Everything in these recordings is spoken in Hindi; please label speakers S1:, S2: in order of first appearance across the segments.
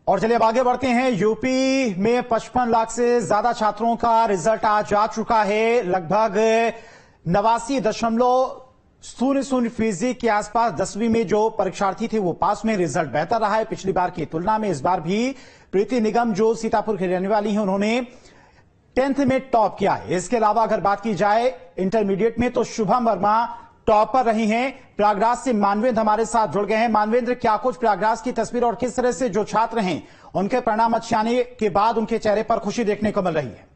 S1: और चलिए अब आगे बढ़ते हैं। यूपी में 55 लाख से ज्यादा छात्रों का रिजल्ट आज आ चुका है। लगभग 89.00% के आसपास 10वीं में जो परीक्षार्थी थे वो पास में। रिजल्ट बेहतर रहा है पिछली बार की तुलना में। इस बार भी प्रीति निगम जो सीतापुर की रहने वाली हैं, उन्होंने 10th में टॉप किया है। इसके अलावा अगर बात की जाए इंटरमीडिएट में तो शुभम वर्मा टॉपर रही हैं। प्रयागराज से मानवेंद्र हमारे साथ जुड़ गए हैं। मानवेंद्र, क्या कुछ प्रयागराज की तस्वीर और किस तरह से जो छात्र हैं उनके परिणाम अच्छे आने के बाद उनके चेहरे पर खुशी देखने को मिल रही है?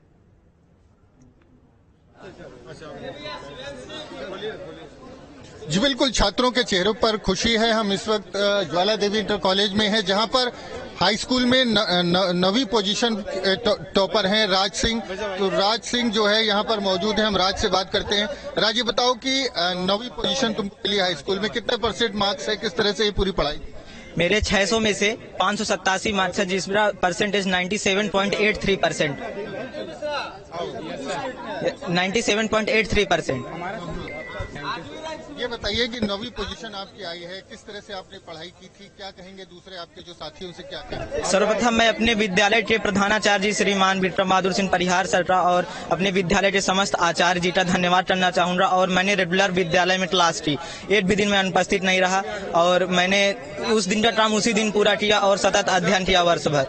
S2: जी बिल्कुल, छात्रों के चेहरों पर खुशी है। हम इस वक्त ज्वाला देवी इंटर कॉलेज में हैं, जहां पर हाई स्कूल में नवी पोजीशन टॉपर हैं राज सिंह। तो राज सिंह जो है यहाँ पर मौजूद है, हम राज से बात करते हैं। राज, ये बताओ कि नवी पोजीशन तुमको मिली हाई स्कूल में, कितने % मार्क्स है, किस तरह से ये पूरी पढ़ाई?
S3: मेरे 600 में से 587 मार्क्स है, जिसमें परसेंटेज 97.83%। 97.83%।
S2: ये बताइए कि नवी पोजीशन आपकी आई है, किस तरह से आपने पढ़ाई की थी, क्या कहेंगे दूसरे आपके जो साथी उनसे क्या कहेंगे?
S3: सर्वप्रथम मैं अपने विद्यालय के प्रधानाचार्य जी श्रीमान विक्रम बहादुर सिंह परिहार सर का और अपने विद्यालय के समस्त आचार्य जी का धन्यवाद करना चाहूंगा। और मैंने रेगुलर विद्यालय में क्लास की, एक भी दिन में अनुपस्थित नहीं रहा और मैंने उस दिन का काम उसी दिन पूरा किया और सतत अध्ययन किया वर्ष भर।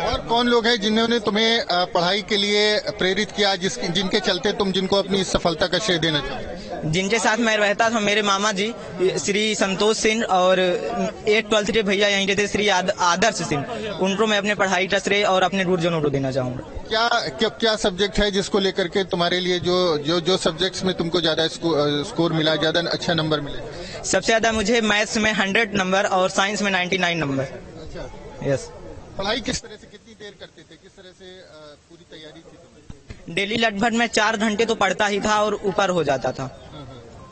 S2: और कौन लोग हैं जिन्होंने तुम्हें पढ़ाई के लिए प्रेरित किया, जिनके चलते तुम जिनको अपनी सफलता का श्रेय देना चाहते?
S3: जिनके साथ मैं रहता था, मेरे मामा जी श्री संतोष सिंह और एक 12th के भैया यहीं के थे श्री आदर्श सिंह, उनको मैं अपने पढ़ाई का श्रेय और अपने गुरुजनों को देना चाहूंगा।
S2: क्या सब्जेक्ट है जिसको लेकर के तुम्हारे लिए जो सब्जेक्ट्स में तुमको ज्यादा स्कोर मिला, ज्यादा अच्छा नंबर मिले?
S3: सबसे ज्यादा मुझे मैथ्स में 100 नंबर और साइंस में 99 नंबर।
S2: अच्छा,
S3: यस।
S2: पढ़ाई किस तरह से, कितनी देर करते थे, किस तरह से पूरी तैयारी थी?
S3: डेली लगभग मैं 4 घंटे तो पढ़ता ही था और ऊपर हो जाता था।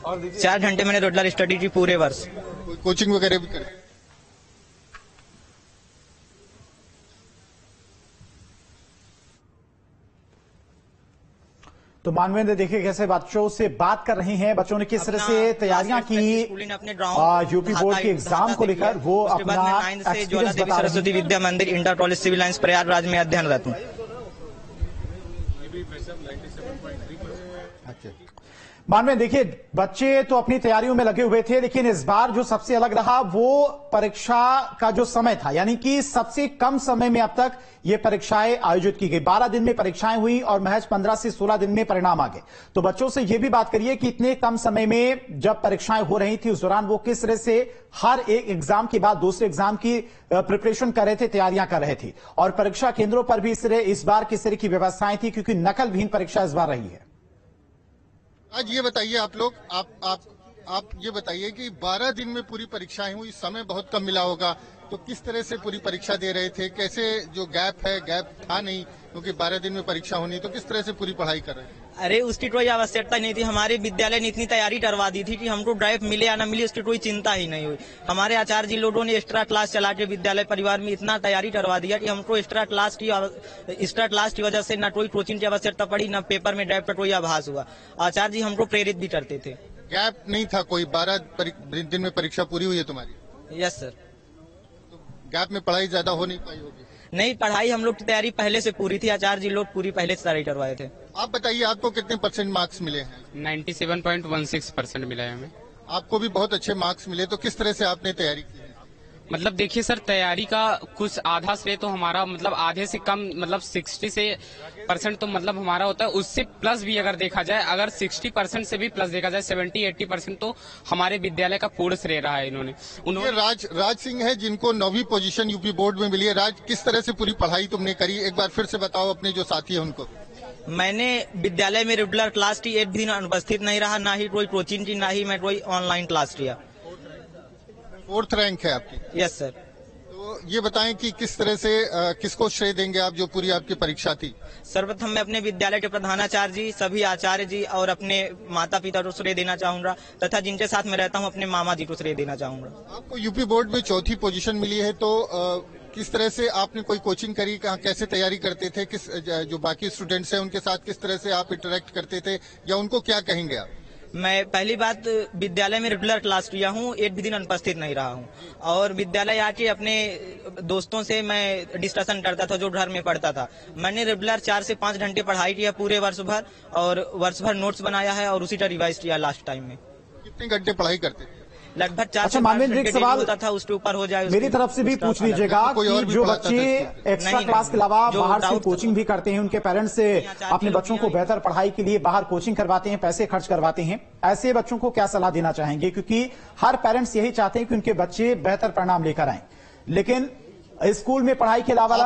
S3: 4 घंटे मैंने रेगुलर स्टडी की पूरे वर्ष।
S2: कोचिंग वगैरह भी करते?
S1: तो मानवेंद्र देखिए कैसे बच्चों से बात कर रहे हैं, बच्चों ने किस तरह से तैयारियां की यूपी बोर्ड के एग्जाम को लेकर। वो अपना एक्सपीरियंस बता रहे हैं।
S3: Saraswati Vidya Mandir inter college civil lines Prayagraj में अध्ययनरत हूँ।
S1: मानवेंद्र देखिए, बच्चे तो अपनी तैयारियों में लगे हुए थे, लेकिन इस बार जो सबसे अलग रहा वो परीक्षा का जो समय था, यानी कि सबसे कम समय में अब तक ये परीक्षाएं आयोजित की गई। 12 दिन में परीक्षाएं हुई और महज 15 से 16 दिन में परिणाम आ गए। तो बच्चों से यह भी बात करिए कि इतने कम समय में जब परीक्षाएं हो रही थी उस दौरान वो किस तरह से हर एक एग्जाम के बाद दूसरे एग्जाम की प्रिपरेशन कर रहे थे, तैयारियां कर रहे थे। और परीक्षा केंद्रों पर भी इस बार किस तरह की व्यवस्थाएं थी, क्योंकि नकल विहीन परीक्षा इस बार रही है।
S2: आज ये बताइए आप लोग, आप ये बताइए कि 12 दिन में पूरी परीक्षाएं हुई, समय बहुत कम मिला होगा, तो किस तरह से पूरी परीक्षा दे रहे थे? कैसे जो गैप था नहीं, क्योंकि 12 दिन में परीक्षा होनी, तो किस तरह से पूरी पढ़ाई कर रहे थे?
S3: अरे उसकी कोई आवश्यकता नहीं थी। हमारे विद्यालय ने इतनी तैयारी करवा दी थी कि हमको ड्राइव मिले या न मिले उसकी कोई चिंता ही नहीं हुई। हमारे आचार्य जी लोगों ने एक्स्ट्रा क्लास चला के विद्यालय परिवार में इतना तैयारी करवा दिया कि हमको एक्स्ट्रा क्लास की वजह से न कोई कोचिंग की आवश्यकता पड़ी, न पेपर में ड्राइव का कोई आभास हुआ। आचार्य जी हमको प्रेरित भी करते थे।
S2: गैप नहीं था कोई? 12 दिन में परीक्षा पूरी हुई है तुम्हारी?
S3: Yes sir.
S2: तो गैप में पढ़ाई ज्यादा हो नहीं पाई होगी?
S3: नहीं, पढ़ाई हम लोग की तैयारी पहले से पूरी थी। आचार्य जी लोग पूरी पहले से तैयारी करवाए थे।
S2: आप बताइए, आपको कितने % मार्क्स मिले हैं?
S4: 97.16% मिला है हमें।
S2: आपको भी बहुत अच्छे मार्क्स मिले, तो किस तरह से आपने तैयारी की?
S4: मतलब देखिए सर, तैयारी का कुछ आधा श्रेय तो हमारा, मतलब आधे से कम, मतलब 60% तो मतलब हमारा होता है। उससे प्लस भी अगर देखा जाए, अगर 60% से भी प्लस देखा जाए, 70-80% तो हमारे विद्यालय का पूर्ण श्रेय रहा है। उन्होंने
S2: राज सिंह है जिनको 9वीं पोजीशन यूपी बोर्ड में मिली है। राज, किस तरह से पूरी पढ़ाई तुमने करी, एक बार फिर से बताओ अपने जो साथी है उनको।
S3: मैंने विद्यालय में रेगुलर क्लास की, एक दिन अनुपस्थित नहीं रहा, ना ही कोई कोचिंग की, ना ही मैं कोई ऑनलाइन क्लास किया।
S2: 4th रैंक है आपकी?
S3: Yes sir.
S2: तो ये बताएं कि किस तरह से किसको श्रेय देंगे आप, जो पूरी आपकी परीक्षा थी?
S3: सर्वप्रथम मैं अपने विद्यालय के प्रधानाचार्य जी, सभी आचार्य जी और अपने माता पिता को श्रेय देना चाहूंगा, तथा जिनके साथ मैं रहता हूं अपने मामा जी को श्रेय देना चाहूंगा।
S2: आपको यूपी बोर्ड में 4थी पोजीशन मिली है, तो किस तरह से आपने कोई कोचिंग करी, कैसे तैयारी करते थे, जो बाकी स्टूडेंट्स हैं उनके साथ किस तरह से आप इंटरेक्ट करते थे, या उनको क्या कहेंगे आप?
S3: मैं पहली बात विद्यालय में रेगुलर क्लास किया हूँ, एक भी दिन अनुपस्थित नहीं रहा हूँ और विद्यालय आके अपने दोस्तों से मैं डिस्कशन करता था जो घर में पढ़ता था। मैंने रेगुलर 4 से 5 घंटे पढ़ाई किया पूरे वर्ष भर और वर्ष भर नोट्स बनाया है और उसी का रिवाइज किया लास्ट टाइम में।
S2: कितने घंटे पढ़ाई करते थे?
S3: लगभग 4
S1: अच्छा
S3: से 5
S1: मानवेंद्र, एक
S3: घंटे
S1: सवाल
S3: होता था, उसके ऊपर हो जाए
S1: मेरी तरफ से भी पूछ लीजिएगा
S2: कोई और
S1: कि
S2: भी
S1: जो
S2: पढ़ाता
S1: बच्चे
S2: था
S1: एक्स्ट्रा
S3: नहीं,
S1: क्लास के अलावा
S3: जो
S1: बाहर से
S3: डाउट
S1: कोचिंग भी करते हैं, उनके पेरेंट्स से अपने बच्चों को बेहतर पढ़ाई के लिए बाहर कोचिंग करवाते हैं, पैसे खर्च करवाते हैं, ऐसे बच्चों को क्या सलाह देना चाहेंगे? क्योंकि हर पेरेंट्स यही चाहते हैं कि उनके बच्चे बेहतर परिणाम लेकर आए, लेकिन स्कूल में पढ़ाई के अलावा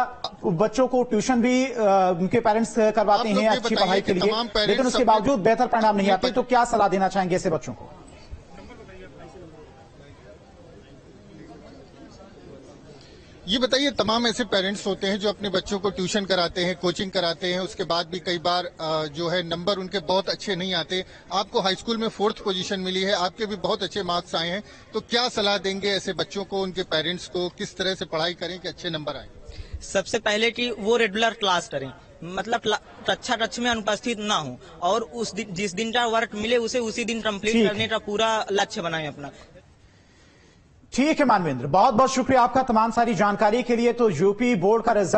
S1: बच्चों को ट्यूशन भी उनके पेरेंट्स करवाते हैं अच्छी पढ़ाई के लिए, लेकिन उसके बावजूद बेहतर परिणाम नहीं आते। तो क्या सलाह देना चाहेंगे ऐसे बच्चों को?
S2: ये बताइए, तमाम ऐसे पेरेंट्स होते हैं जो अपने बच्चों को ट्यूशन कराते हैं, कोचिंग कराते हैं, उसके बाद भी कई बार जो है नंबर उनके बहुत अच्छे नहीं आते। आपको हाई स्कूल में 4th पोजीशन मिली है, आपके भी बहुत अच्छे मार्क्स आए हैं, तो क्या सलाह देंगे ऐसे बच्चों को, उनके पेरेंट्स को, किस तरह से पढ़ाई करें कि अच्छे नंबर आए?
S3: सबसे पहले कि वो रेगुलर क्लास करें, मतलब कक्षा में अनुपस्थित ना हो और उस दिन जिस दिन का वर्क मिले उसे उसी दिन कंप्लीट करने का पूरा लक्ष्य बनाएं अपना।
S1: ठीक है मानवेंद्र, बहुत बहुत शुक्रिया आपका तमाम सारी जानकारी के लिए। तो यूपी बोर्ड का रिजल्ट